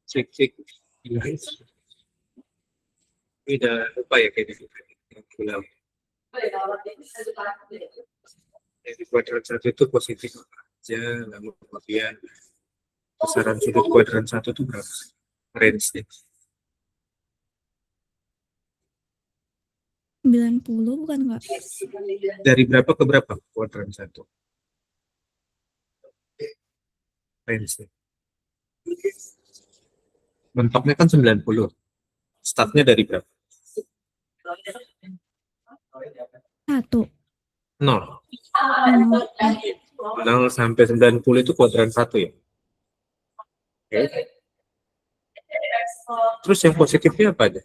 Cek. Ini udah lupa ya kayak gitu. Ulang. Jadi kuadran 1 itu positif aja, lalu kemudian besaran sudut kuadran 1 itu berapa? Range-nya. 90 bukan nggak? Dari berapa ke berapa kuadran 1? Range-nya. Mentoknya kan 90. Startnya dari berapa? 1. 0. 0 sampai 90 itu kuadran 1 ya? Oke. Terus yang positifnya apa aja?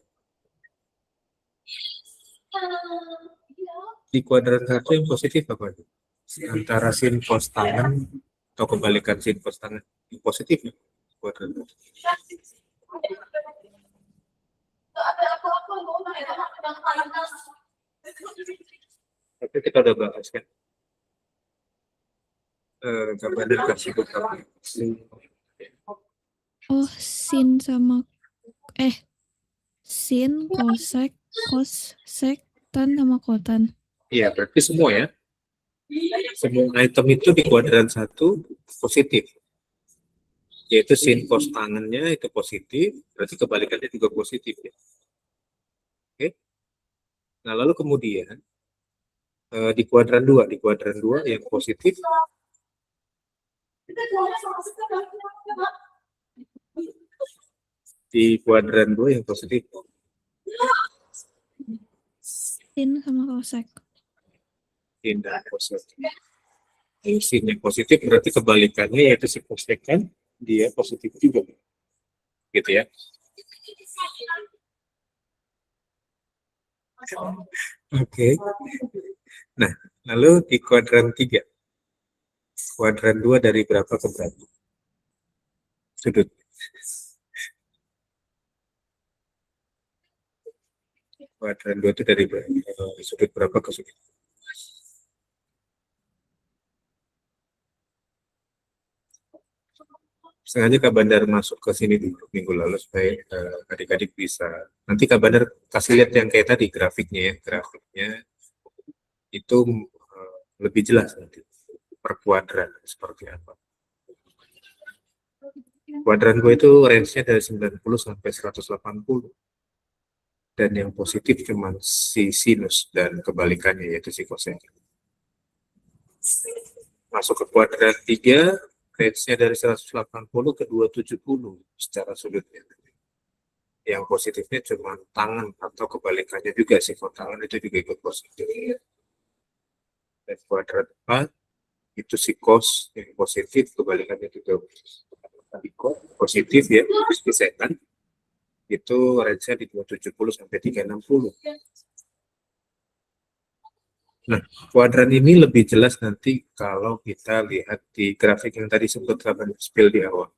Di kuadran 1 yang positif apa aja? Antara sin cos tangan atau kebalikan sin cos tangan. Yang positif ya? Kuadran 1. Tapi kita udah bahas kan? Gambar kasih beberapa. Oh, sin sama sin, kosek, kosek, tan sama kotan. Iya, berarti semua ya. Semua item itu di kuadran 1 positif. Yaitu sin cos tangannya itu positif, berarti kebalikannya juga positif ya. Oke. Nah, lalu kemudian di kuadran 2 yang positif di kuadran 2 yang positif Sin sama kosek. sin dan kosek. Sin yang positif berarti kebalikannya yaitu si kosek kan dia positif juga, gitu ya. Oke. Nah, lalu di kuadran 3. Kuadran 2 dari berapa ke berapa? Sudut. Kuadran 2 itu dari sudut berapa ke sudut? Sengaja Kak Bandar masuk ke sini dulu minggu lalu supaya adik-adik bisa. Nanti Kak Bandar kasih lihat yang kayak tadi grafiknya ya. Grafiknya itu lebih jelas nanti per kuadran seperti apa. Kuadran gue itu range-nya dari 90 sampai 180. Dan yang positif cuma si sinus dan kebalikannya yaitu si kosen. Masuk ke kuadran 3, range-nya dari 180 ke 270 secara sudutnya. Yang positifnya cuma tangan atau kebalikannya juga sifat tangan itu juga ikut positif. Dan kuadran 4 itu si cos yang positif, kebalikannya juga positif ya, sekan itu range-nya di 270 sampai 360. Nah, kuadran ini lebih jelas nanti kalau kita lihat di grafik yang tadi sempat Kaban spill di awal.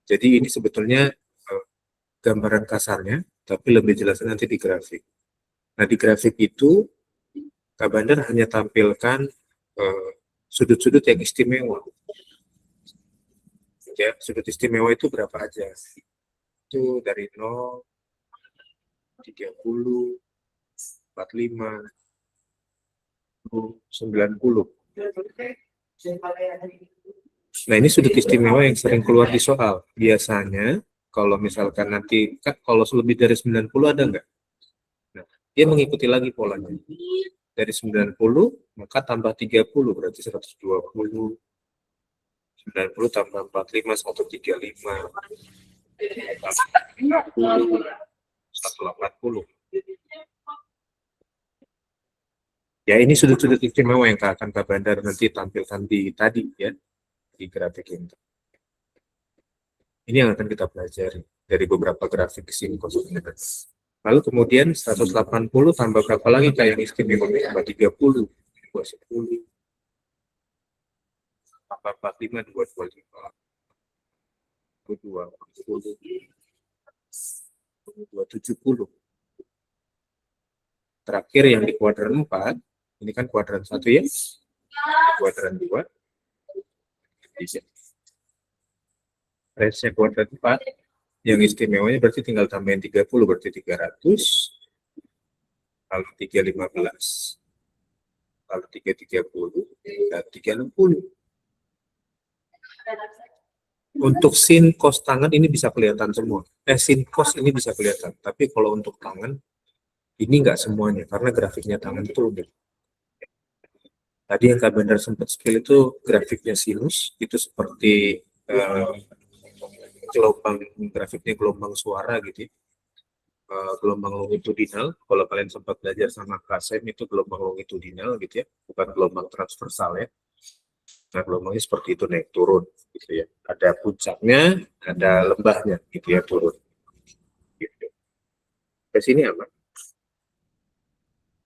Jadi ini sebetulnya gambaran kasarnya, tapi lebih jelas nanti di grafik. Nah, di grafik itu Kak Bandar hanya tampilkan sudut-sudut yang istimewa. Ya, sudut istimewa itu berapa aja? Itu dari 0, 30, 45, 90. Nah, ini sudut istimewa yang sering keluar di soal. Biasanya, kalau misalkan nanti, kalau lebih dari 90 ada nggak? Nah, dia mengikuti lagi polanya. Dari 90, maka tambah 30, berarti 120. 90 tambah 45, 135. 180. Ya, ini sudut-sudut istimewa yang akan Kak Bandar nanti tampilkan di tadi ya, di grafik ini. Ini yang akan kita pelajari dari beberapa grafik sini konsumsi. Lalu kemudian 180 tambah berapa lagi kayak yang istimewa tambah 30, 210, tambah 45, 225, 270. Terakhir yang di kuadran 4, ini kan kuadran 1 ya, kuadran 2, range-nya kuadrat 4, yang istimewanya berarti tinggal tambahin 30, berarti 300, lalu 315, lalu 330, dan 360. Untuk sin cos tangan ini bisa kelihatan semua. Sin cos ini bisa kelihatan. Tapi kalau untuk tangan, ini nggak semuanya. Karena grafiknya tangan itu udah. Tadi yang Kak Bandar sempat spill itu grafiknya sinus. Itu seperti gelombang, grafiknya gelombang suara gitu ya. Gelombang longitudinal. Kalau kalian sempat belajar sama KSM itu gelombang longitudinal gitu ya. Bukan gelombang transversal ya. Nah, gelombangnya seperti itu naik turun gitu ya. Ada puncaknya, ada lembahnya gitu ya turun. Gitu. Ke sini aman.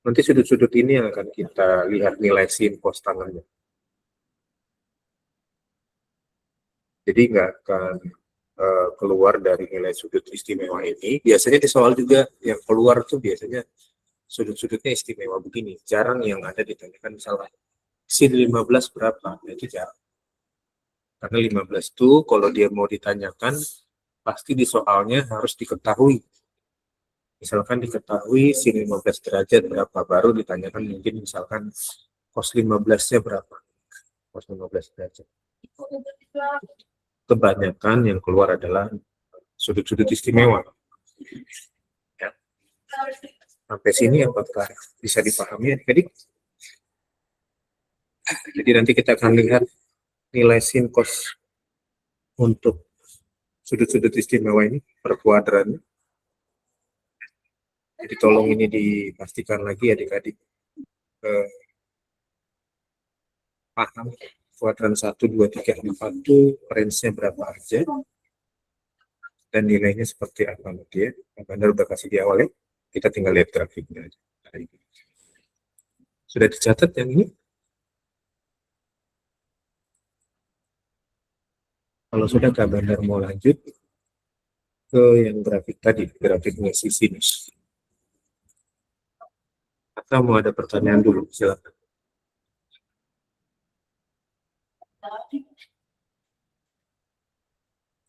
Nanti sudut-sudut ini yang akan kita lihat nilai sin cos tangannya. Jadi nggak akan keluar dari nilai sudut istimewa ini. Biasanya di soal juga yang keluar tuh biasanya sudut-sudutnya istimewa begini. Jarang yang ada ditanyakan misalnya sin 15 berapa? Nah, itu jarang. Karena 15 itu kalau dia mau ditanyakan, pasti di soalnya harus diketahui. Misalkan diketahui sin 15 derajat berapa, baru ditanyakan mungkin misalkan cos 15-nya berapa. Cos 15 derajat. Kebanyakan yang keluar adalah sudut-sudut istimewa. Ya. Sampai sini apakah bisa dipahami adik-adik? Jadi nanti kita akan lihat nilai sin cos untuk sudut-sudut istimewa ini per kuadran. Jadi tolong ini dipastikan lagi adik-adik paham kuadran 1, 2, 3, 4 itu range-nya berapa aja dan nilainya seperti apa nanti ya. Bandar udah kasih di awal ya. Kita tinggal lihat grafiknya aja. Sudah dicatat yang ini? Kalau sudah Kak Bandar mau lanjut ke yang grafik tadi, grafiknya si sinus. Atau mau ada pertanyaan dulu, silakan.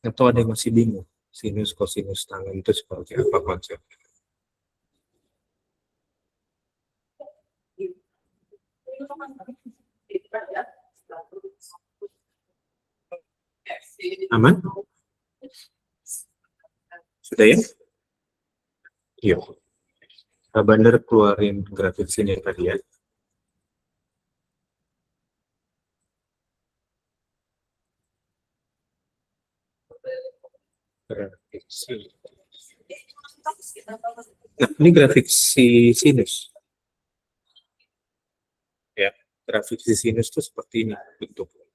Atau ada yang masih bingung, sinus, kosinus tangan itu seperti apa konsepnya? Aman? Sudah ya? Iya. Kak Bandar keluarin grafik sini tadi ya. Grafik sini. Nah, ini grafik si sinus. Ya, grafik si sinus itu seperti ini bentuknya.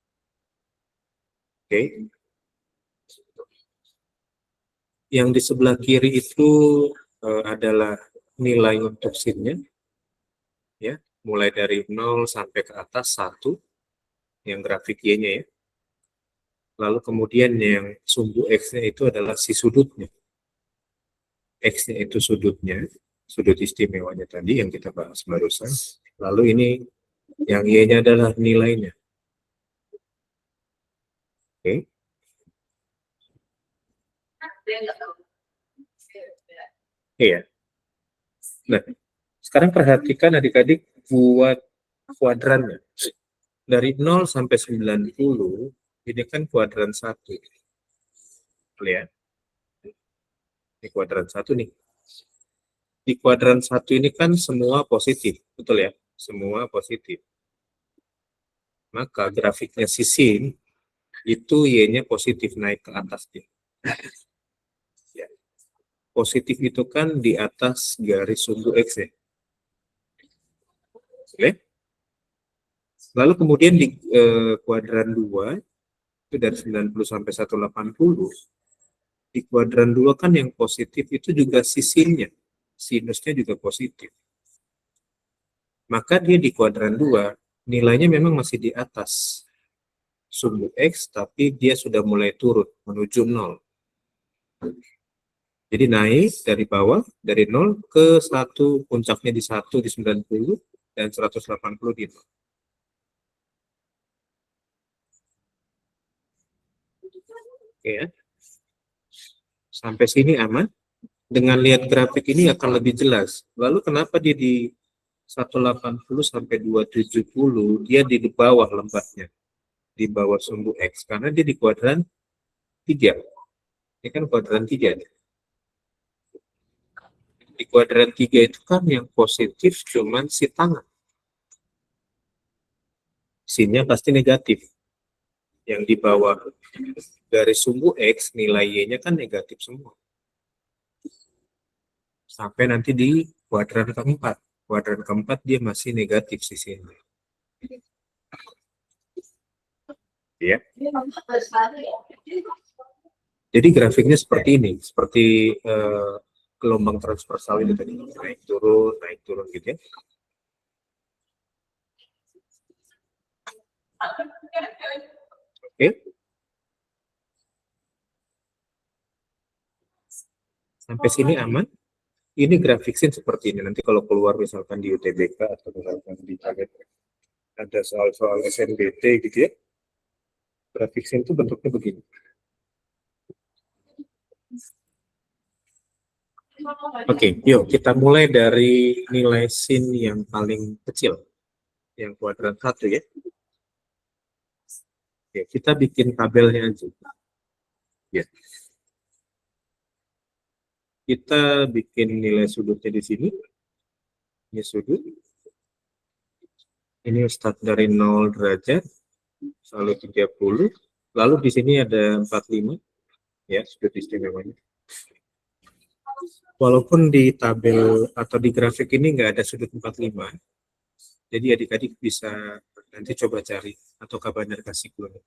Oke. Yang di sebelah kiri itu adalah nilai untuk sinnya. Ya, mulai dari 0 sampai ke atas 1 yang grafik Y-nya ya. Lalu kemudian yang sumbu X-nya itu adalah si sudutnya. X-nya itu sudutnya, sudut istimewanya tadi yang kita bahas barusan. Lalu ini yang Y-nya adalah nilainya. Oke. Iya. Nah, sekarang perhatikan adik-adik buat kuadrannya. Dari 0 sampai 90, ini kan kuadran 1. Lihat. Ini kuadran 1 nih. Di kuadran 1 ini kan semua positif, betul ya? Semua positif. Maka grafiknya si sin itu Y-nya positif naik ke atas dia. Ya. Positif itu kan di atas garis sumbu X ya. Oke. Lalu kemudian di kuadran 2 itu dari 90 sampai 180. Di kuadran 2 kan yang positif itu juga sisinnya. Sinusnya juga positif. Maka dia di kuadran 2 nilainya memang masih di atas sumbu X, tapi dia sudah mulai turun menuju 0. Jadi naik dari bawah, dari 0 ke 1, puncaknya di 1 di 90, dan 180 di 0. Oke ya. Sampai sini aman. Dengan lihat grafik ini akan lebih jelas. Lalu kenapa dia di 180 sampai 270 dia di bawah lembahnya, di bawah sumbu X, karena dia di kuadran 3. Ini kan kuadran 3. Di kuadran 3 itu kan yang positif cuman si tangan. Sinnya pasti negatif. Yang di bawah dari sumbu X, nilai Y-nya kan negatif semua. Sampai nanti di kuadran keempat. Kuadran keempat dia masih negatif sisinya. Ya. Jadi grafiknya seperti ini, seperti gelombang transversal itu tadi, naik turun gitu ya. Oke. Sampai sini aman. Ini grafik sin seperti ini. Nanti kalau keluar misalkan di UTBK atau misalkan di target ada soal-soal SNBT gitu ya. Grafik sin itu bentuknya begini. Oke, yuk kita mulai dari nilai sin yang paling kecil, yang kuadran 1 ya. Oke, kita bikin tabelnya aja. Ya. Kita bikin nilai sudutnya di sini. Ini sudut. Ini start dari 0 derajat, lalu 30. Lalu di sini ada 45, ya, sudut istimewanya. Walaupun di tabel atau di grafik ini nggak ada sudut 45, jadi adik-adik bisa nanti coba cari atau kabar kasih keluar.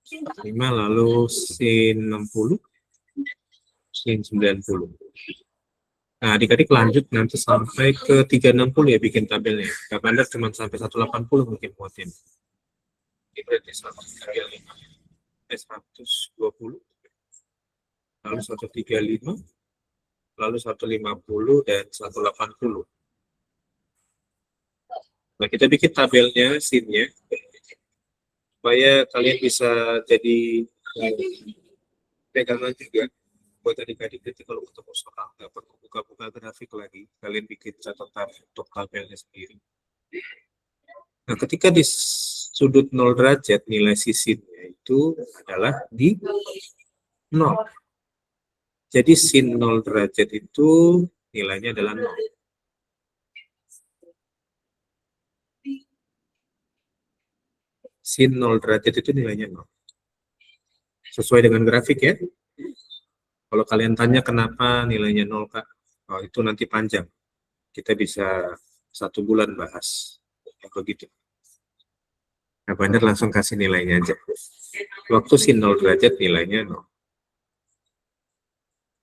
5 lalu sin 60, sin 90. Nah, adik-adik lanjut nanti sampai ke 360 ya bikin tabelnya. Kabar cuma sampai 180 mungkin muatin. Ini berarti 135, 120, lalu 135, lalu 150 dan 180. Nah, kita bikin tabelnya, sinnya, supaya kalian bisa jadi pegangan juga buat adik-adik nanti kalau ketemu soal nggak perlu buka-buka grafik lagi, kalian bikin catatan untuk tabelnya sendiri. Nah, ketika di sudut 0 derajat nilai sisinnya itu adalah di 0. Jadi sin 0 derajat itu nilainya adalah 0. Sin 0 derajat itu nilainya 0. Sesuai dengan grafik ya. Kalau kalian tanya kenapa nilainya 0, Kak? Oh, itu nanti panjang. Kita bisa 1 bulan bahas. Ya, begitu. Nah, Bandar langsung kasih nilainya aja. Waktu sin 0 derajat nilainya 0.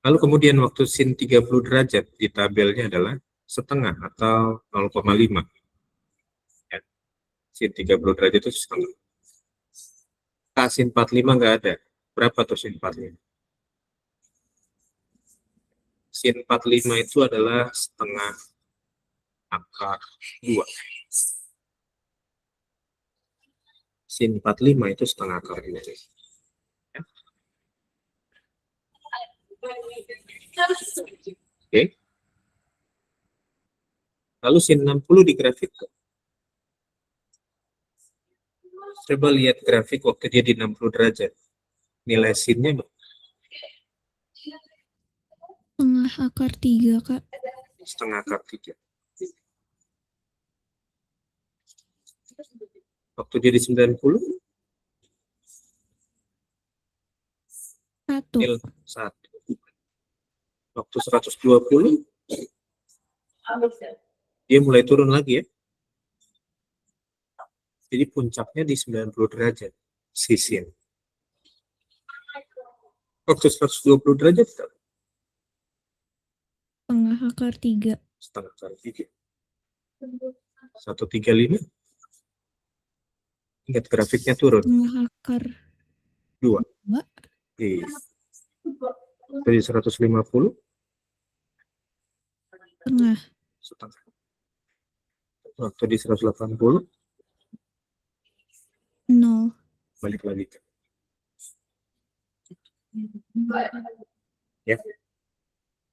Lalu kemudian waktu sin 30 derajat di tabelnya adalah setengah atau 0,5. Ya. Sin 30 derajat itu setengah. Sin 45 nggak ada. Berapa tuh sin 45? Sin 45 itu adalah setengah akar 2. Sin 45 itu setengah akar 2. Ya. Oke. Lalu sin 60 di grafik. Coba lihat grafik waktu dia di 60 derajat. Nilai sinnya Setengah akar 3, Kak. setengah akar 3. Waktu dia di 90, 1. 1. Waktu 120, dia mulai turun lagi ya. Jadi puncaknya di 90 derajat sisin. Waktu 120 derajat, Setengah akar 3. setengah akar 3. 135. Ingat grafiknya turun. Setengah akar 2. 2. Iya. Dari 150. Setengah. Setengah. Waktu di 180. 0. Balik lagi. Ya.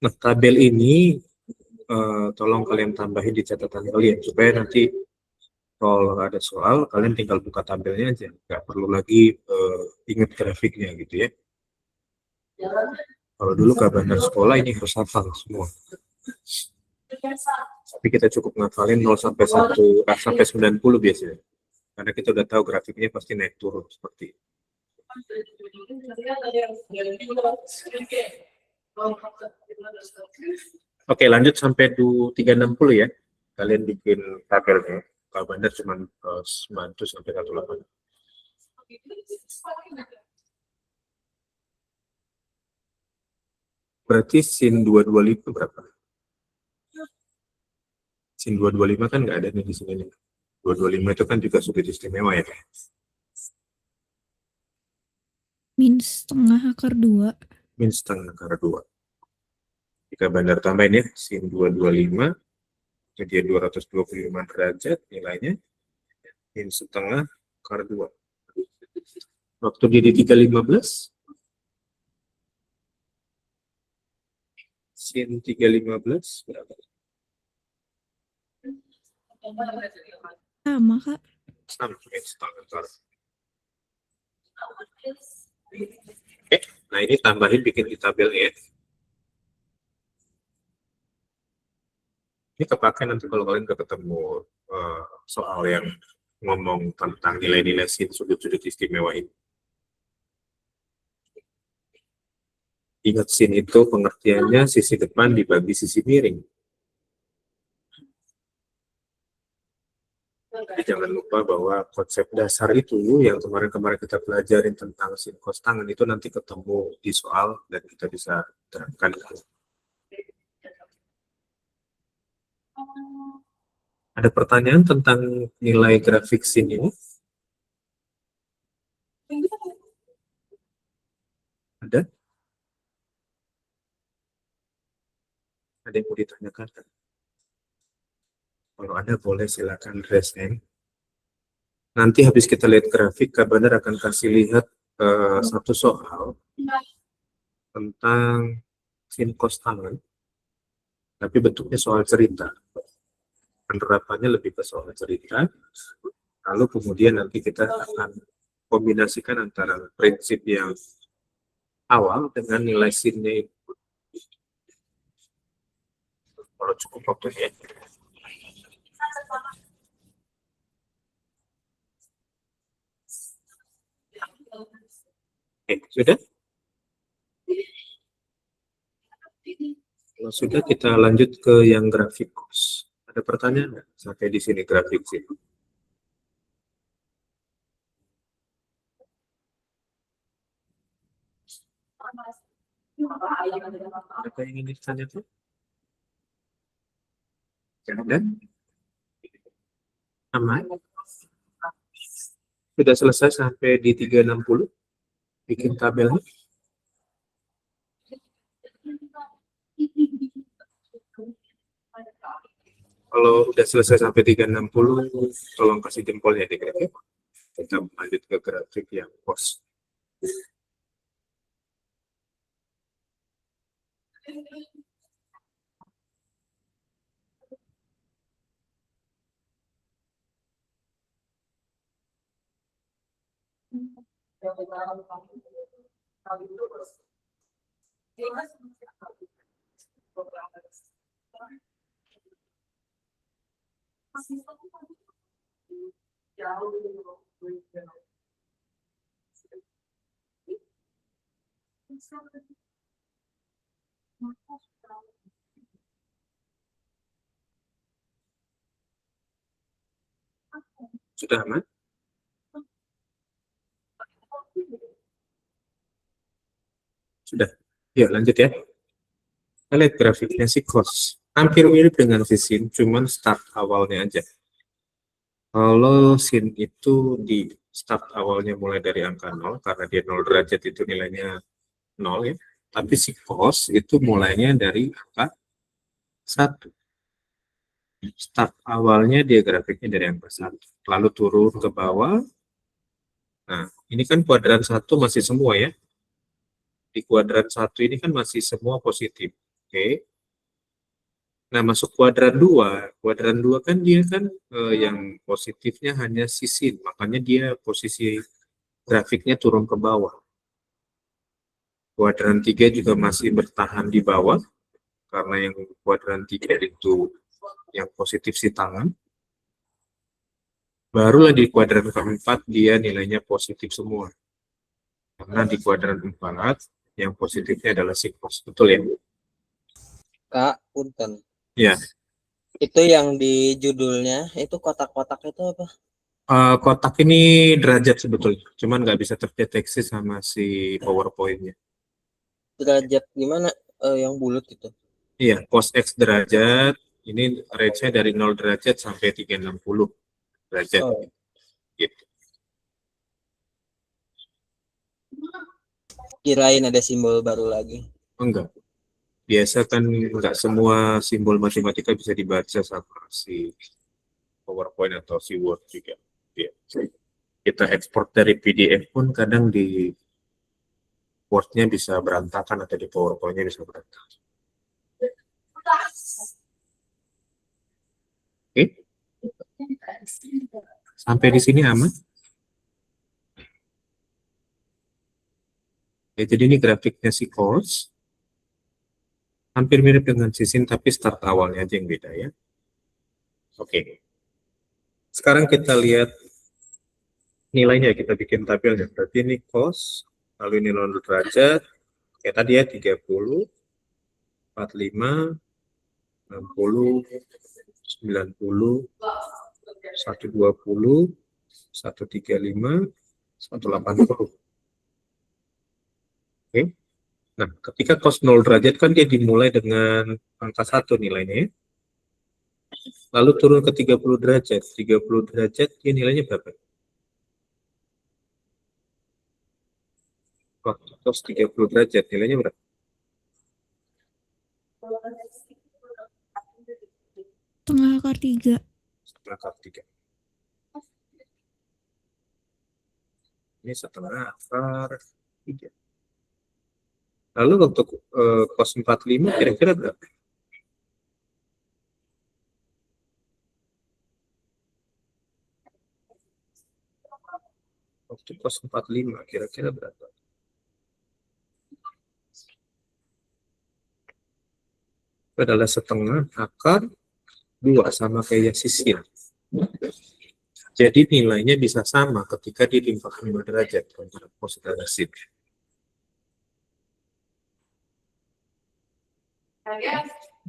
Nah, tabel ini tolong kalian tambahin di catatan kalian supaya nanti kalau ada soal kalian tinggal buka tabelnya aja, nggak perlu lagi ingat grafiknya gitu ya. Kalau dulu kabar sekolah ini harus hafal semua. Tapi kita cukup ngafalin 0 sampai 1 sampai 90 biasanya. Karena kita udah tahu grafiknya pasti naik turun seperti itu. Oke, lanjut sampai 360 ya. Kalian bikin tabelnya. Kalau Bandar cuma bantu sampai 18. Berarti sin 225 berapa? Sin 225 kan nggak ada nih di sini nih. 225 itu kan juga sudut istimewa ya. Min setengah akar 2. Min setengah akar 2. Jika Bandar tambahin ya, sin 225 jadi 225 derajat nilainya. Min setengah akar 2. Waktu jadi 315, sin 315 berapa? Sama, Kak. Sama, min setengah akar. Oke, nah ini tambahin bikin di tabel ya. Ini kepake nanti kalau kalian ketemu soal yang ngomong tentang nilai-nilai sin sudut-sudut istimewa ini. Ingat sin itu pengertiannya sisi depan dibagi sisi miring. Jadi jangan lupa bahwa konsep dasar itu yang kemarin-kemarin kita pelajarin tentang sin cos tangen itu nanti ketemu di soal dan kita bisa terapkan. Ada pertanyaan tentang nilai grafik sin ini? Ada? Ada yang mau ditanyakan? Kalau ada boleh silakan raise hand. Nanti habis kita lihat grafik, Kak Bandar akan kasih lihat satu soal tentang sin cos tangen, tapi bentuknya soal cerita. Penerapannya lebih ke soal cerita. Lalu kemudian nanti kita akan kombinasikan antara prinsip yang awal dengan nilai sin-nya itu. Kalau cukup waktunya. Sudah? Kalau sudah, kita lanjut ke yang grafik cos. Ada pertanyaan nggak sampai di sini grafik sin? Apa yang ingin ditanyakan? Ada? Aman? Sudah selesai sampai di 360? Bikin tabelnya? Kalau udah selesai sampai 360, tolong kasih jempolnya di grafik. Kita lanjut ke grafik yang cos. Sudah aman? Sudah. Yuk lanjut ya. Kita lihat grafiknya si cos. Hampir mirip dengan si sin, cuman start awalnya aja. Kalau sin itu di start awalnya mulai dari angka 0, karena dia 0 derajat itu nilainya 0 ya. Tapi si cos itu mulainya dari angka 1. Start awalnya dia grafiknya dari angka 1. Lalu turun ke bawah. Nah, ini kan kuadran 1 masih semua ya. Di kuadran 1 ini kan masih semua positif. Oke. Nah, masuk kuadran 2. Kuadran 2 kan dia kan yang positifnya hanya sisin. Makanya dia posisi grafiknya turun ke bawah. Kuadran 3 juga masih bertahan di bawah. Karena yang kuadran 3 itu yang positif si tangan. Barulah di kuadran keempat dia nilainya positif semua. Karena di kuadran 4 yang positifnya adalah siklus. Betul ya? Kak, punten. Ya. Itu yang di judulnya, itu kotak-kotak itu apa? Kotak ini derajat sebetulnya. Cuman nggak bisa terdeteksi sama si PowerPoint-nya. Derajat gimana? Yang bulat itu. Iya, cos X derajat. Ini range-nya dari 0 derajat sampai 360 derajat. Oh. Gitu. Kirain ada simbol baru lagi. Enggak. Biasa kan enggak semua simbol matematika bisa dibaca sama si PowerPoint atau si Word juga. Ya. Kita ekspor dari PDF pun kadang di Word-nya bisa berantakan atau di PowerPoint-nya bisa berantakan. Oke. Sampai di sini aman? Ya, jadi ini grafiknya si cos. Hampir mirip dengan sisin, tapi start awalnya aja yang beda ya. Oke. Sekarang kita lihat nilainya, kita bikin tabelnya. Berarti ini cos, lalu ini 0 derajat. Kayak tadi ya, 30, 45, 60, 90, 120, 135, 180. Oke. Nah, ketika cos 0 derajat kan dia dimulai dengan angka 1 nilainya. Lalu turun ke 30 derajat. 30 derajat dia nilainya berapa? Cos 30 derajat nilainya berapa? Setengah akar 3. Setengah akar 3. Ini setengah akar 3. Lalu untuk cos 45 kira-kira berapa? Waktu cos 45 kira-kira berapa? Itu adalah setengah akar 2 sama kayak sisir. Jadi nilainya bisa sama ketika dilimpahkan 5 derajat antara cos dan sin.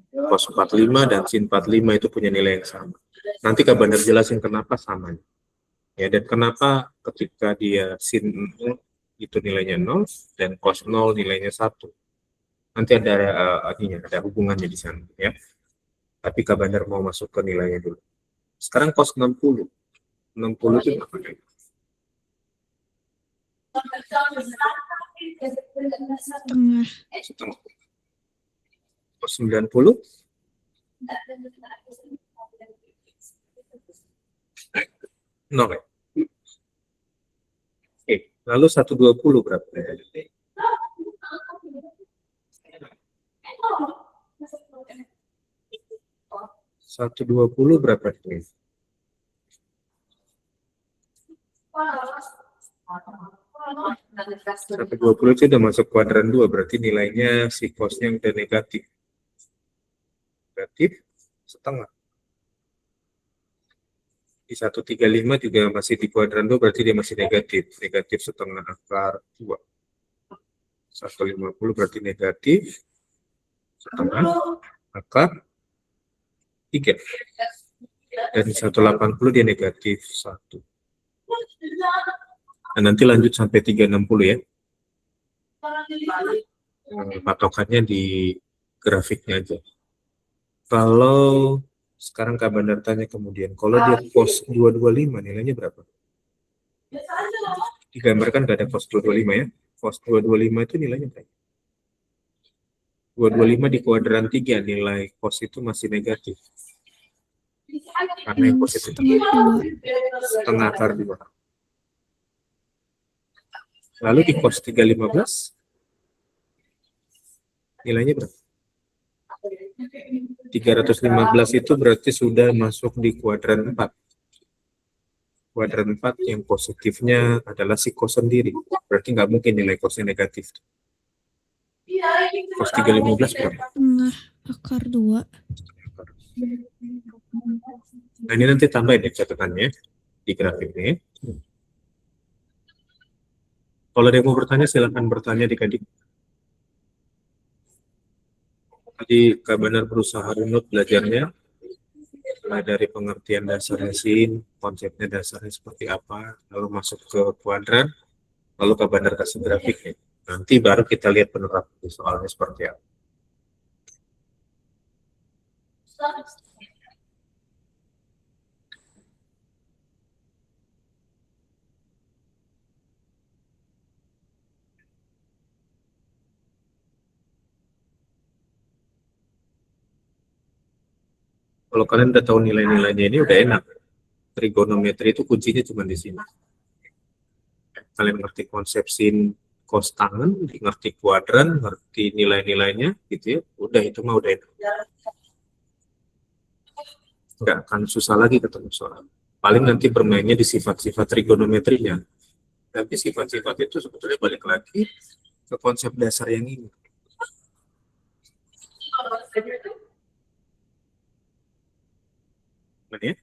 Cos 45 dan sin 45 itu punya nilai yang sama. Nanti Kak Bandar jelasin kenapa samanya. Ya, dan kenapa ketika dia sin 0 itu nilainya 0 dan cos 0 nilainya 1. Nanti ada ada hubungannya di sana ya. Tapi Kak Bandar mau masuk ke nilainya dulu. Sekarang cos 60. 60 itu apa? Setengah. Setengah. Cos 90. Nol ya? Oke, lalu 120 berapa? 120 berapa ini? 120 itu udah masuk kuadran 2, berarti nilainya si cosnya udah negatif. Negatif setengah. Di 135 juga masih di kuadran 2, berarti dia masih negatif. Negatif setengah akar 2. 150 berarti negatif setengah akar 3. Dan di 180 dia negatif 1. Nah, nanti lanjut sampai 360 ya. Patokannya di grafiknya aja. Kalau sekarang Kak Bandar tanya kemudian, kalau dia cos 225 nilainya berapa? Digambarkan nggak ada cos 225 ya. Cos 225 itu nilainya berapa? 225 di kuadran 3 nilai cos itu masih negatif. Karena yang positif setengah akar 2. Lalu di cos 315 Nilainya berapa? 315 itu berarti sudah masuk di kuadran 4. Kuadran 4 yang positifnya adalah si cos sendiri. Berarti nggak mungkin nilai cosnya negatif. Cos 315 berapa? Tengah akar 2. Nah, ini nanti tambahin ya catatannya di grafik ini. Kalau ada yang mau bertanya, silakan bertanya adik-adik. Jadi Kak Banar berusaha runut belajarnya, mulai dari pengertian dasar sin, konsepnya dasarnya seperti apa, lalu masuk ke kuadran, lalu Kak Banar kasih grafiknya. Nanti baru kita lihat penerapan di soalnya seperti apa. Kalau kalian udah tahu nilai-nilainya ini udah enak. Trigonometri itu kuncinya cuma di sini. Kalian ngerti konsep sin, cos tangen, ngerti kuadran, ngerti nilai-nilainya, gitu ya. Udah itu mah udah enak. Nggak akan susah lagi ketemu soal. Paling nanti bermainnya di sifat-sifat trigonometrinya. Tapi sifat-sifat itu sebetulnya balik lagi ke konsep dasar yang ini. Benar ya?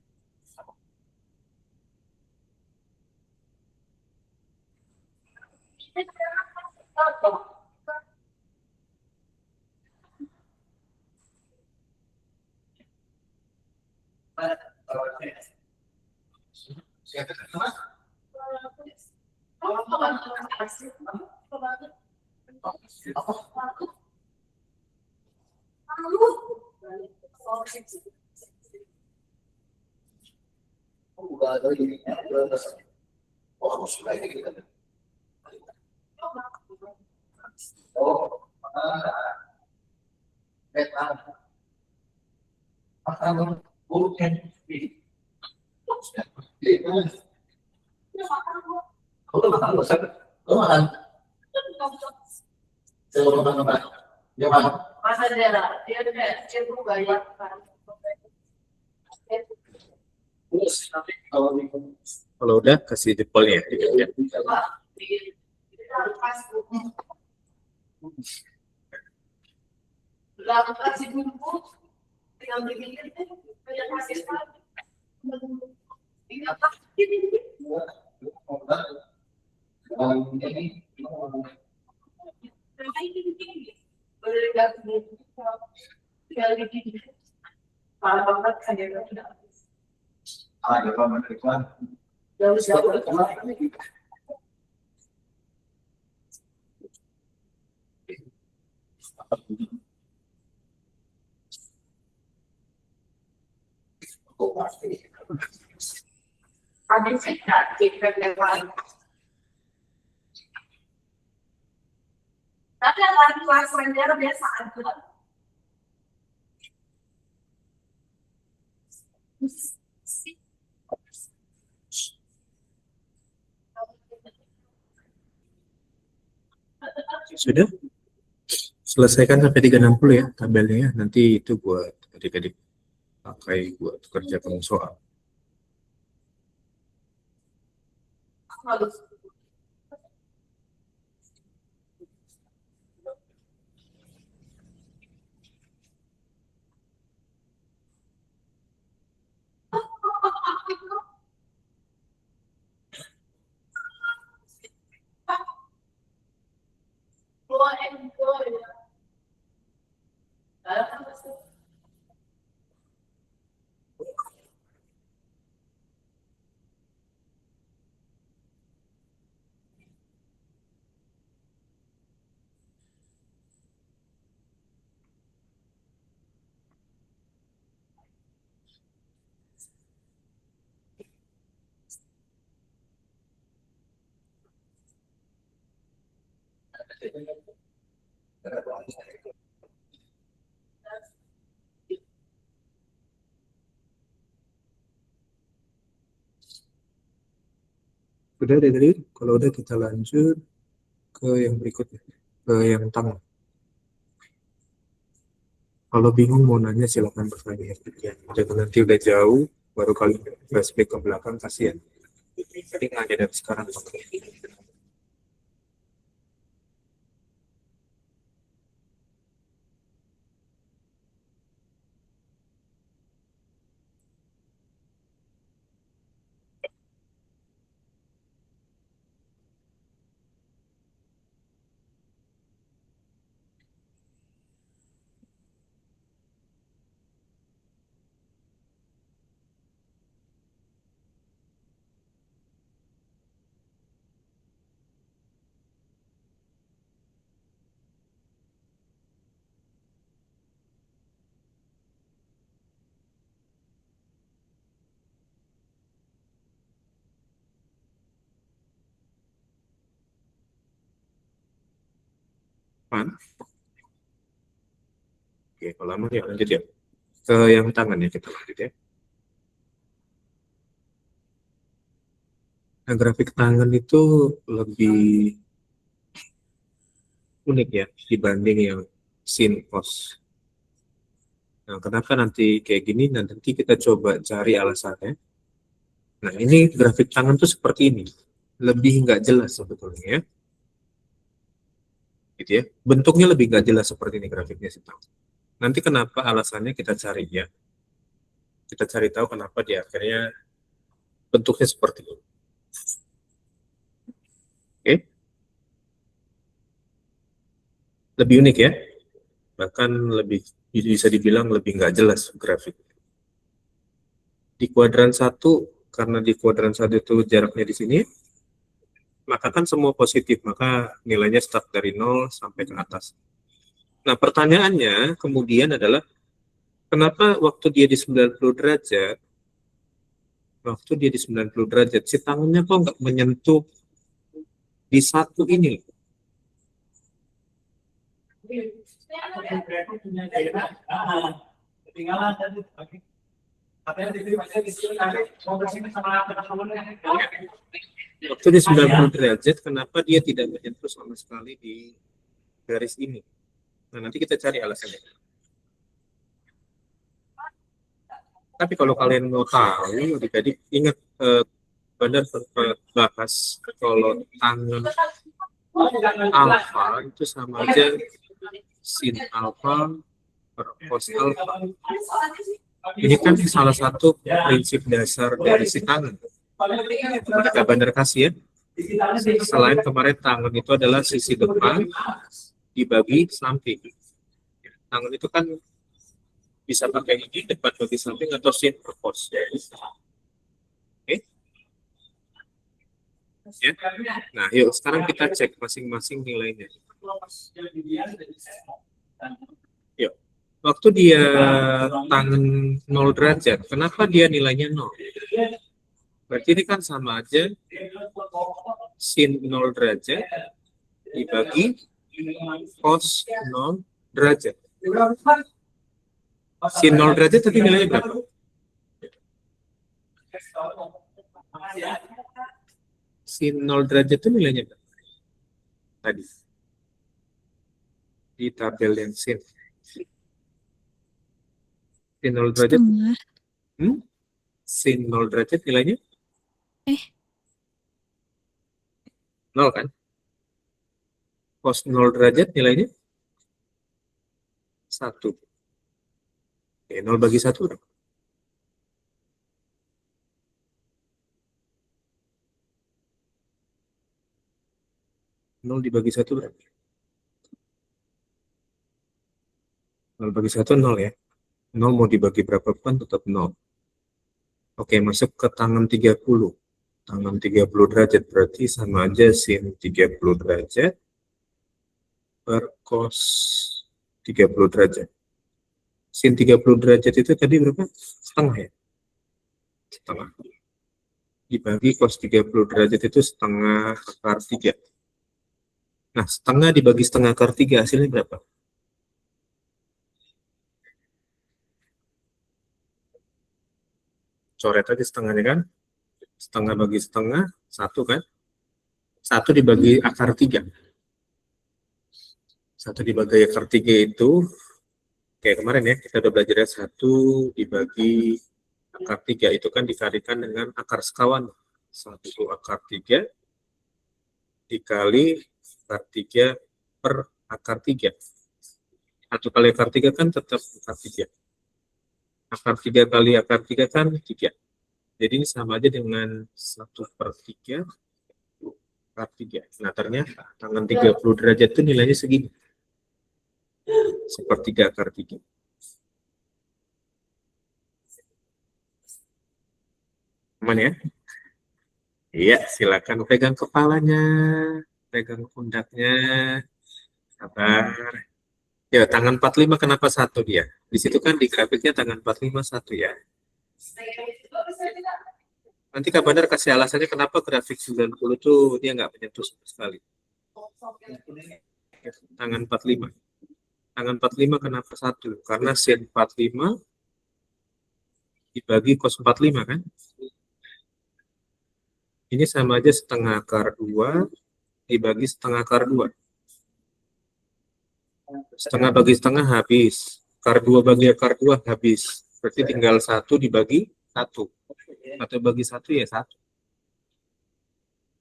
Kalau udah kasih jempolnya ya. Sudah? Selesaikan sampai 360 ya tabelnya ya. Nanti itu buat adik-adik pakai buat kerja kamu soal. Udah dari kalau udah kita lanjut ke yang berikutnya, ke yang tengah. Kalau bingung mau nanya silakan bertanya. Jangan nanti udah jauh baru kali flashback ke belakang kasihan. Jadi nggak dari sekarang. Pan? Oke, kalau lama ya lanjut ya. Ke yang tangan ya kita lanjut ya. Nah, grafik tangan itu lebih unik ya dibanding yang sin cos. Nah, kenapa nanti kayak gini? Nah, nanti kita coba cari alasannya. Nah, ini grafik tangan tuh seperti ini. Lebih nggak jelas sebetulnya ya. Gitu ya. Bentuknya lebih nggak jelas seperti ini grafiknya sih. Nanti kenapa alasannya kita cari ya. Kita cari tahu kenapa dia akhirnya bentuknya seperti ini. Oke. Lebih unik ya. Bahkan lebih bisa dibilang lebih nggak jelas grafik. Di kuadran 1, karena di kuadran 1 itu jaraknya di sini, maka kan semua positif, maka nilainya start dari 0 sampai ke atas. Nah, pertanyaannya kemudian adalah, kenapa waktu dia di 90 derajat, si tangannya kok nggak menyentuh di 1 ini? Waktu di 90 derajat, kenapa dia tidak menyentuh sama sekali di garis ini? Nah, nanti kita cari alasannya. Tapi kalau kalian mau tahu, adik-adik ingat Bandar bahas kalau tangan alfa itu sama aja sin alfa per cos alfa. Ini kan salah satu prinsip dasar dari si tangan. Kita Bandar kasih ya. Selain kemarin tangan itu adalah sisi depan dibagi samping. Tangan itu kan bisa pakai ini depan bagi samping atau sin per cos. Oke. Ya. Nah, yuk sekarang kita cek masing-masing nilainya. Yuk. Waktu dia tangan 0 derajat, kenapa dia nilainya 0? Berarti ini kan sama aja sin 0 derajat dibagi cos 0 derajat. Sin 0 derajat tadi nilainya berapa? Sin 0 derajat itu nilainya berapa? Tadi. Di tabel yang sin. Sin 0 derajat. Setengah. Sin 0 derajat nilainya? 0 kan? Cos 0 derajat nilainya? 1. Oke, 0 bagi 1 berapa? 0 dibagi 1 berapa? 0 bagi 1 0 ya. 0 mau dibagi berapa pun tetap 0. Oke, masuk ke tangan 30. Tangan 30 derajat berarti sama aja sin 30 derajat per cos 30 derajat. Sin 30 derajat itu tadi berapa? Setengah ya? Setengah. Dibagi cos 30 derajat itu setengah akar 3. Nah, setengah dibagi setengah akar 3 hasilnya berapa? Coret aja setengahnya kan? Setengah bagi setengah, 1 kan? 1 dibagi akar 3. 1 dibagi akar 3 itu Oke, kemarin ya kita udah belajar ya, 1 dibagi akar 3 itu kan dikalikan dengan akar sekawan. 1 akar 3 dikali akar 3 per akar 3. 1 kali akar 3 kan tetap akar 3. Akar 3 kali akar 3 kan 3. Jadi ini sama aja dengan 1/3 akar 3. Nah, ternyata tangan 30 derajat itu nilainya segini. 1/3 akar 3. Aman ya? Iya, silakan pegang kepalanya, pegang pundaknya, sabar. Ya, tangan 45 kenapa 1 dia? Di situ kan di grafiknya tangan 45 1 ya. Nanti Kak Bandar kasih alasannya kenapa grafik 90 tuh dia nggak menyentuh sama sekali. Tangan 45. Tangan 45 kenapa 1? Karena sin 45 dibagi cos 45 kan? Ini sama aja setengah akar 2 dibagi setengah akar 2. Setengah bagi setengah habis. Akar 2 bagi akar 2 habis. Berarti tinggal 1 dibagi 1. Atau bagi 1 ya 1.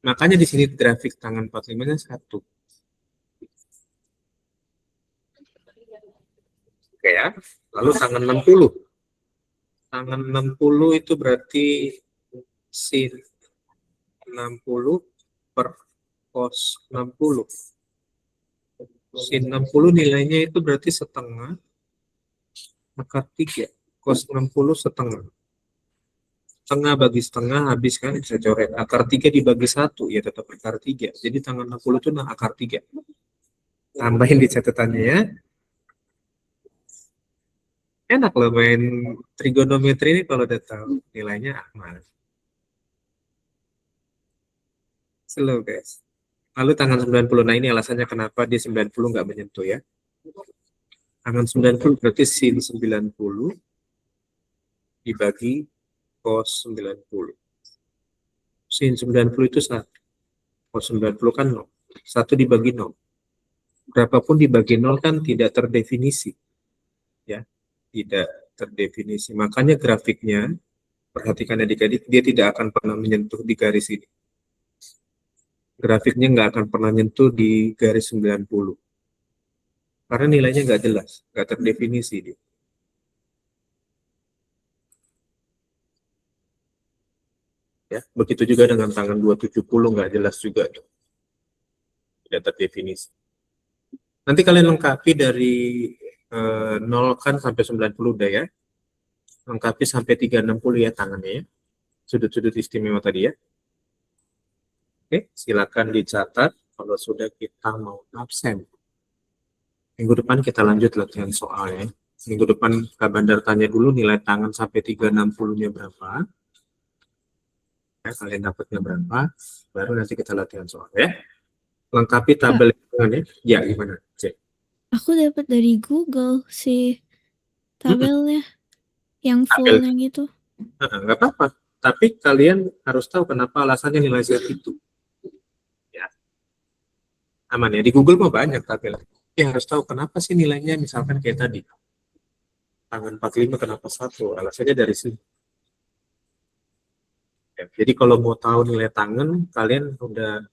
Makanya di sini grafik tangan 45-nya 1. Oke ya. Lalu tangan 60. Tangan 60 itu berarti sin 60 per cos 60. Sin 60 nilainya itu berarti setengah akar 3. Cos 60 setengah. Setengah bagi setengah habis kan, bisa coret. Akar 3 dibagi 1, ya tetap akar 3. Jadi tangan 60 itu nah akar 3. Tambahin di catatannya ya. Enak loh main trigonometri ini kalau udah tahu nilainya aman. Slow guys. Lalu tangan 90, nah ini alasannya kenapa dia 90 nggak menyentuh ya. Tangan 90 berarti sin 90 dibagi cos 90. Sin 90 itu 1. Cos 90 kan 0. 1 dibagi 0. Berapapun dibagi 0 kan tidak terdefinisi. Ya, tidak terdefinisi. Makanya grafiknya, perhatikan adik-adik, dia tidak akan pernah menyentuh di garis ini. Grafiknya nggak akan pernah nyentuh di garis 90. Karena nilainya nggak jelas, nggak terdefinisi dia. Ya, begitu juga dengan tangan 270 nggak jelas juga, tidak terdefinisi. Nanti kalian lengkapi dari 0 kan sampai 90 udah ya. Lengkapi sampai 360 ya tangannya ya. Sudut-sudut istimewa tadi ya. Oke, silakan dicatat kalau sudah kita mau absen. Minggu depan kita lanjut latihan soalnya. Minggu depan Kak Bandar tanya dulu nilai tangan sampai 360-nya berapa. Ya, kalian dapatnya berapa, baru nanti kita latihan soal ya. Lengkapi tabel hitungannya. Ya, gimana? Cek. Aku dapat dari Google sih tabelnya yang fullnya gitu. Nggak apa-apa. Tapi kalian harus tahu kenapa alasannya nilai Z itu. Ya. Aman ya. Di Google mah banyak tabel. Ya harus tahu kenapa sih nilainya misalkan kayak tadi. Tangan 45 kenapa 1? Alasannya dari sini. Ya, jadi kalau mau tahu nilai tangan, kalian udah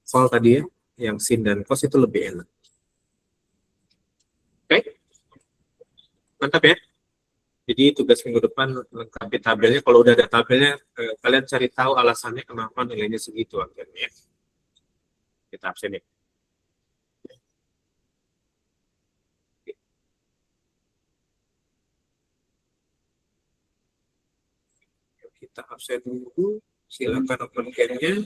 soal tadi ya, yang sin dan cos itu lebih enak. Oke? Mantap ya? Jadi tugas minggu depan lengkapi tabelnya. Kalau udah ada tabelnya, kalian cari tahu alasannya kenapa nilainya segitu akhirnya. Kita absen ya. Kita absen dulu. Silakan open cam-nya.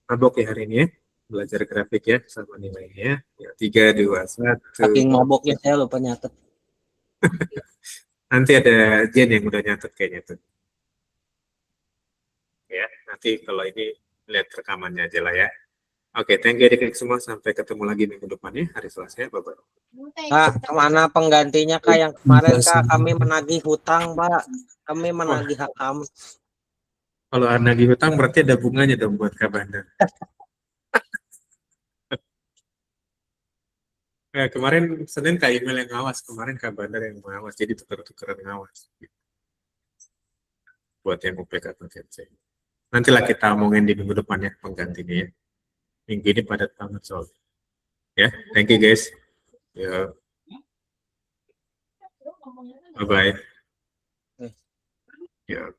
Mabok ya hari ini ya. Belajar grafik ya sama nilainya. Ya, 3, 2, 1. Saking maboknya saya lupa nyatet. Nanti ada Jen yang udah nyatet kayaknya tuh. Ya, nanti kalau ini lihat rekamannya aja lah ya. Oke, thank you adik-adik semua. Sampai ketemu lagi minggu depan ya, hari Selasa ya, Bapak. Kak, kemana penggantinya Kak? Yang kemarin Kak kami menagih hutang Pak. Kami menagih hak kami. Kalau nagih hutang berarti ada bunganya dong buat Kak Bandar. Kemarin Senin Kak Email yang ngawas, kemarin Kak Bandar yang ngawas, jadi tuker-tukeran ngawas. Buat yang UPK KTC. Nantilah kita omongin di minggu depan ya penggantinya ya. Minggu ini padat banget soalnya. Ya, thank you guys. Ya. Bye bye. Ya.